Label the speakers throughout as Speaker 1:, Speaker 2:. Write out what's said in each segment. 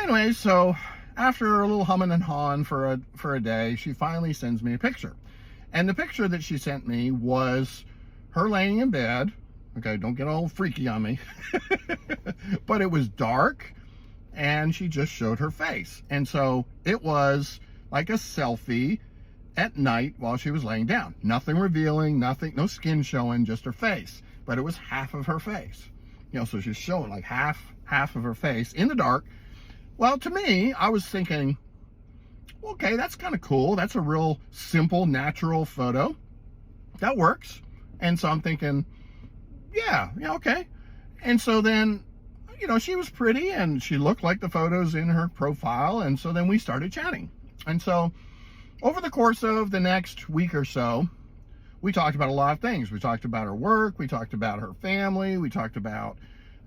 Speaker 1: Anyway, so after a little humming and hawing for a day, she finally sends me a picture. And the picture that she sent me was her laying in bed. Okay, don't get all freaky on me. But it was dark, and she just showed her face. And so it was like a selfie at night while she was laying down. Nothing revealing, nothing, no skin showing, just her face. But it was half of her face. You know, so she's showing like half of her face in the dark. Well, to me, I was thinking, okay, that's kind of cool. That's a real simple, natural photo. That works. And so I'm thinking, yeah, okay. And so then, you know, she was pretty and she looked like the photos in her profile. And so then we started chatting. And so over the course of the next week or so, we talked about a lot of things. We talked about her work. We talked about her family. We talked about,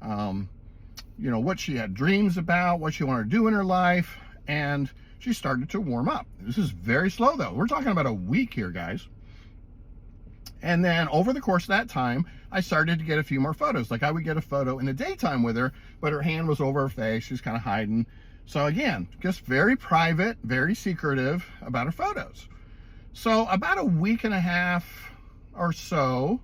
Speaker 1: you know, what she had dreams about, what she wanted to do in her life. And she started to warm up. This is very slow, though. We're talking about a week here, guys. And then over the course of that time, I started to get a few more photos. Like I would get a photo in the daytime with her, but her hand was over her face. She was kind of hiding. So again, just very private, very secretive about her photos. So about a week and a half or so,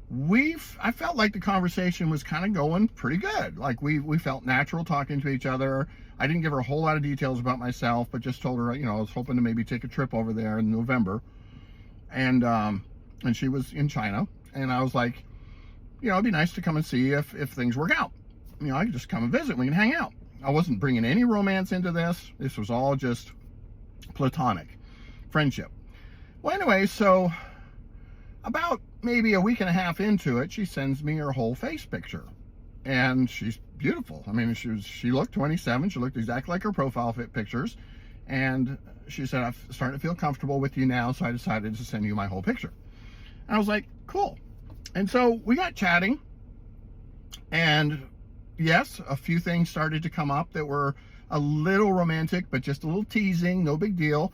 Speaker 1: I felt like the conversation was kind of going pretty good. Like we felt natural talking to each other. I didn't give her a whole lot of details about myself, but just told her, you know, I was hoping to maybe take a trip over there in November. And she was in China. And I was like, you know, it'd be nice to come and see if things work out. You know, I could just come and visit. We can hang out. I wasn't bringing any romance into this. This was all just platonic friendship. Well, anyway, so about maybe a week and a half into it, she sends me her whole face picture. And she's beautiful. I mean, she looked 27. She looked exactly like her profile pictures. And she said, I'm starting to feel comfortable with you now, so I decided to send you my whole picture. And I was like, cool. And so we got chatting. And yes, a few things started to come up that were a little romantic, but just a little teasing, no big deal.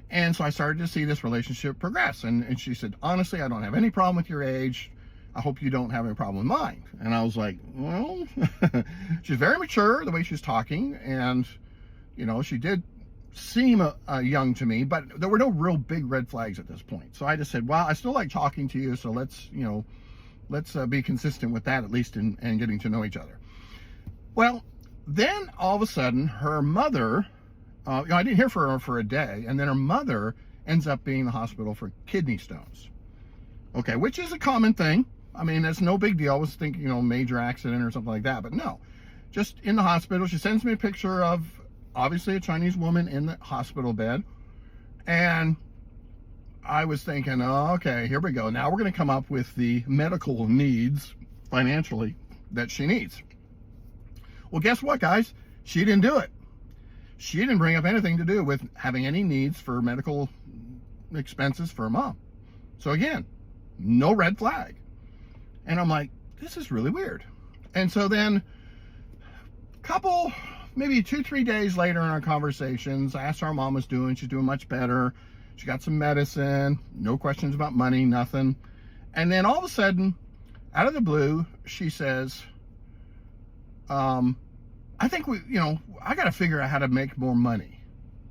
Speaker 1: And so I started to see this relationship progress. And she said, honestly, I don't have any problem with your age. I hope you don't have any problem with mine. And I was like, well, she's very mature the way she's talking. And, you know, she did seem young to me, but there were no real big red flags at this point. So I just said, well, I still like talking to you. So let's be consistent with that, at least in getting to know each other. Well, then all of a sudden her mother, I didn't hear from her for a day. And then her mother ends up being in the hospital for kidney stones. Okay, which is a common thing. I mean, it's no big deal. I was thinking, you know, major accident or something like that, but no, just in the hospital. She sends me a picture of obviously a Chinese woman in the hospital bed. And I was thinking, oh, okay, here we go. Now we're going to come up with the medical needs financially that she needs. Well, guess what, guys? She didn't do it. She didn't bring up anything to do with having any needs for medical expenses for her mom. So again, no red flag. And I'm like, this is really weird. And so then maybe 2-3 days later in our conversations, I asked her how mom was doing. She's doing much better. She got some medicine, no questions about money, nothing. And then all of a sudden, out of the blue, she says, I think I got to figure out how to make more money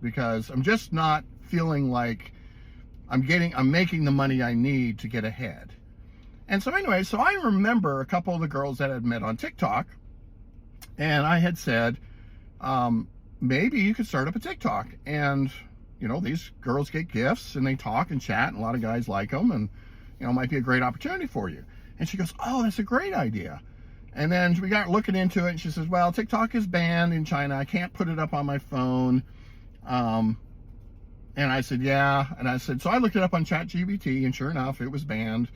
Speaker 1: because I'm just not feeling like I'm making the money I need to get ahead. And so anyway, so I remember a couple of the girls that I'd met on TikTok, and I had said, maybe you could start up a TikTok. And, you know, these girls get gifts and they talk and chat, and a lot of guys like them, and, you know, it might be a great opportunity for you. And she goes, oh, that's a great idea. And then we got looking into it, and she says, well, TikTok is banned in China. I can't put it up on my phone. And I said, yeah. And I said, so I looked it up on ChatGPT, and sure enough, it was banned.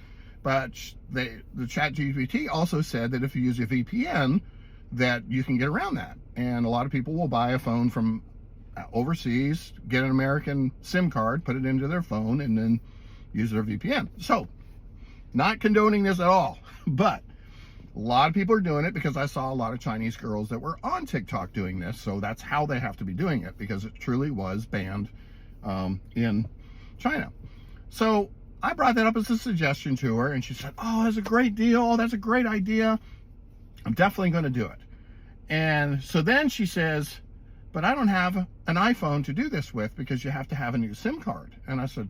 Speaker 1: But the ChatGPT also said that if you use a VPN, that you can get around that. And a lot of people will buy a phone from overseas, get an American SIM card, put it into their phone, and then use their VPN. So, not condoning this at all, but a lot of people are doing it because I saw a lot of Chinese girls that were on TikTok doing this. So that's how they have to be doing it, because it truly was banned in China. So I brought that up as a suggestion to her, and she said, oh, that's a great deal. That's a great idea. I'm definitely going to do it. And so then she says, but I don't have an iPhone to do this with because you have to have a new SIM card. And I said,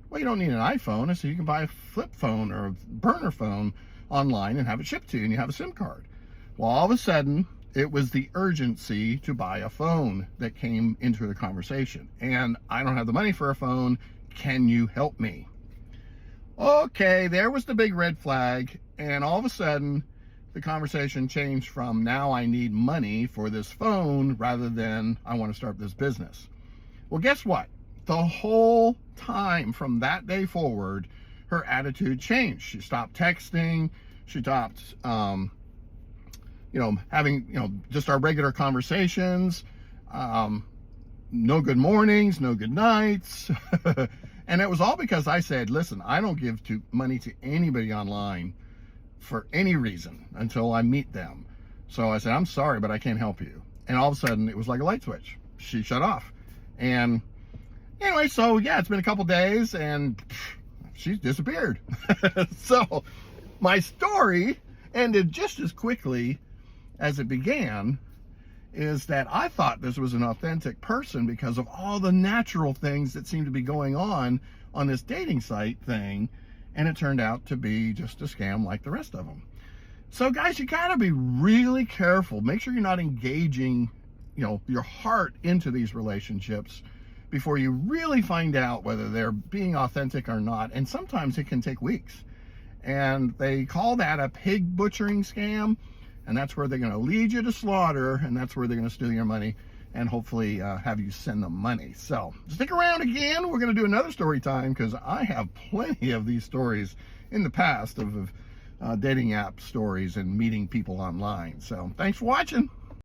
Speaker 1: well, you don't need an iPhone. I said, you can buy a flip phone or a burner phone online and have it shipped to you, and you have a SIM card. Well, all of a sudden, it was the urgency to buy a phone that came into the conversation. And I don't have the money for a phone. Can you help me? Okay, there was the big red flag. And all of a sudden, the conversation changed from now I need money for this phone rather than I want to start this business. Well, guess what? The whole time from that day forward, her attitude changed. She stopped texting. She stopped, having, just our regular conversations. No good mornings, no good nights. And it was all because I said, listen, I don't give money to anybody online for any reason until I meet them. So I said, I'm sorry, but I can't help you. And all of a sudden, it was like a light switch. She shut off. And anyway, so yeah, it's been a couple days and she's disappeared. So my story ended just as quickly as it began, is that I thought this was an authentic person because of all the natural things that seemed to be going on this dating site thing. And it turned out to be just a scam like the rest of them. So guys, you gotta be really careful. Make sure you're not engaging, your heart into these relationships before you really find out whether they're being authentic or not. And sometimes it can take weeks. And they call that a pig butchering scam. And that's where they're gonna lead you to slaughter, and that's where they're gonna steal your money and hopefully have you send them money. So stick around again. We're going to do another story time because I have plenty of these stories in the past of dating app stories and meeting people online. So thanks for watching.